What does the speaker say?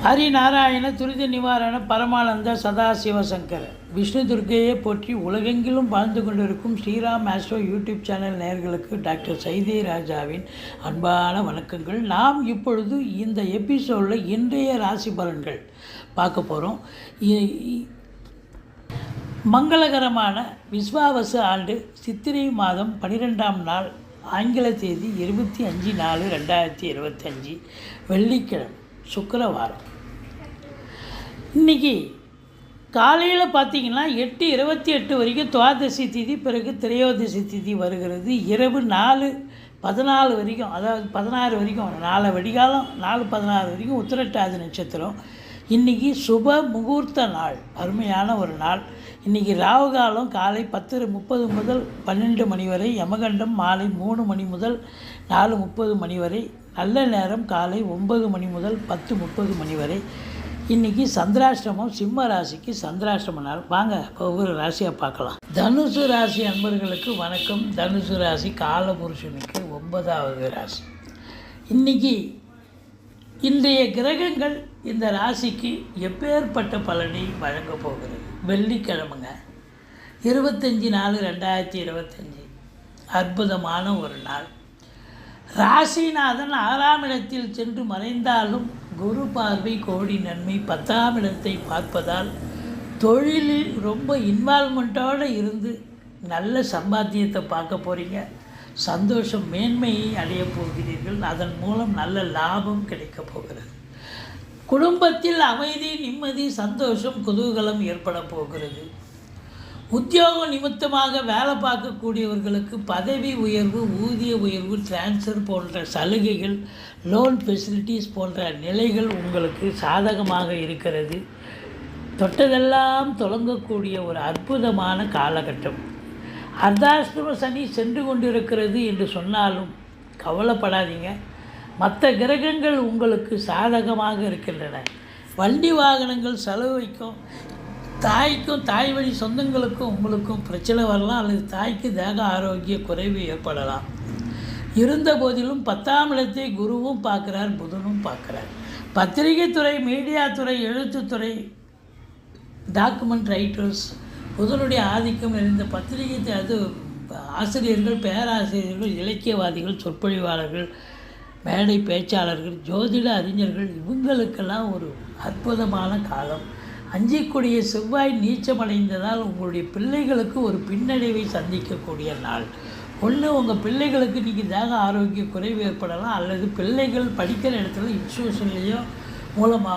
ஹரிநாராயண துரித நிவாரண பரமானந்த சதாசிவசங்கர விஷ்ணு துர்க்கையை போற்றி உலகெங்கிலும் வாழ்ந்து கொண்டிருக்கும் ஸ்ரீராம் ஆஸ்ட்ரோ யூடியூப் சேனல் நேயர்களுக்கு டாக்டர் சைதே ராஜாவின் அன்பான வணக்கங்கள். நாம் இப்பொழுது இந்த எபிசோடில் இன்றைய ராசி பலன்கள் பார்க்க போகிறோம். மங்களகரமான விஸ்வாவசு ஆண்டு சித்திரை மாதம் 12ஆம் நாள் ஆங்கில தேதி 25/4/2025 வெள்ளிக்கிழமை சுக்கிரவாரம். இன்றைக்கி காலையில் பார்த்திங்கன்னா 8:28 வரைக்கும் துவாதசி திதி, பிறகு திரையோதசி திதி வருகிறது. இரவு 4:14 வரைக்கும், அதாவது 16 வரைக்கும், 4 வெடிகாலம் 4:16 வரைக்கும் உத்திரட்டாதி நட்சத்திரம். இன்றைக்கி சுப முகூர்த்த நாள், அருமையான ஒரு நாள். இன்றைக்கி ராவுகாலம் காலை 10:30 முதல் 12 மணி வரை, யமகண்டம் மாலை 3 மணி முதல் 4:30 மணி வரை, நல்ல நேரம் காலை 9 மணி முதல் 10:30 மணி வரை. இன்றைக்கி சந்திராஷ்டமம். சிம்ம ராசிக்கு சந்திராஷ்டம நாள். வாங்க ஒவ்வொரு ராசியாக பார்க்கலாம். தனுசு ராசி அன்பர்களுக்கு வணக்கம். தனுசு ராசி காலபுருஷனுக்கு 9வது ராசி. இன்றைய கிரகங்கள் இந்த ராசிக்கு எப்பேற்பட்ட பலனை வழங்க போகிறது? வெள்ளிக்கிழமைங்க, 25/4/2025 அற்புதமான ஒரு நாள். ராசிநாதன் 6ஆம் இடத்தில் சென்று மறைந்தாலும் குரு பார்வை கோடி நன்மை. 10ஆம் இடத்தை பார்ப்பதால் தொழிலில் ரொம்ப இன்வால்மெண்ட்டோடு இருந்து நல்ல சம்பாத்தியத்தை பார்க்க போகிறீங்க. சந்தோஷம், மேன்மையை அடைய போகிறீர்கள். அதன் மூலம் நல்ல லாபம் கிடைக்க போகிறது. குடும்பத்தில் அமைதி, நிம்மதி, சந்தோஷம், குதூகலம் ஏற்பட போகிறது. உத்தியோக நிமித்தமாக வேலை பார்க்கக்கூடியவர்களுக்கு பதவி உயர்வு, ஊதிய உயர்வு, டிரான்ஸ்ஃபர் போன்ற சலுகைகள், லோன் ஃபெசிலிட்டிஸ் போன்ற நிலைகள் உங்களுக்கு சாதகமாக இருக்கிறது. தொட்டதெல்லாம் தொடங்கக்கூடிய ஒரு அற்புதமான காலகட்டம். அர்த்தாஷ்டம சனி சென்று கொண்டிருக்கிறது என்று சொன்னாலும் கவலைப்படாதீங்க. மற்ற கிரகங்கள் உங்களுக்கு சாதகமாக இருக்கின்றன. வண்டி வாகனங்கள் செலவு வைக்கும். தாய்க்கும் தாய் வழி சொந்தங்களுக்கும் உங்களுக்கும் பிரச்சனை வரலாம், அல்லது தாய்க்கு தேக ஆரோக்கிய குறைவு ஏற்படலாம். இருந்த போதிலும் 10ஆம் இடத்தை குருவும் பார்க்குறார், புதனும் பார்க்குறார். பத்திரிகை துறை, மீடியா துறை, எழுத்துத்துறை, டாக்குமெண்ட் ரைட்டர்ஸ், புதனுடைய ஆதிக்கம் நிறைந்த பத்திரிகை, அது ஆசிரியர்கள், பேராசிரியர்கள், இலக்கியவாதிகள், சொற்பொழிவாளர்கள், மேடை பேச்சாளர்கள், ஜோதிட அறிஞர்கள், இவங்களுக்கெல்லாம் ஒரு அற்புதமான காலம். அஞ்சிக்கூடிய செவ்வாய் நீச்சமடைந்ததால் உங்களுடைய பிள்ளைகளுக்கு ஒரு பின்னடைவை சந்திக்கக்கூடிய நாள். ஒன்று, உங்கள் பிள்ளைகளுக்கு நீங்கள் தேக ஆரோக்கிய குறைவு ஏற்படலாம், அல்லது பிள்ளைகள் படிக்கிற இடத்துல இன்ஸ்டியூஷன்லேயோ மூலமாக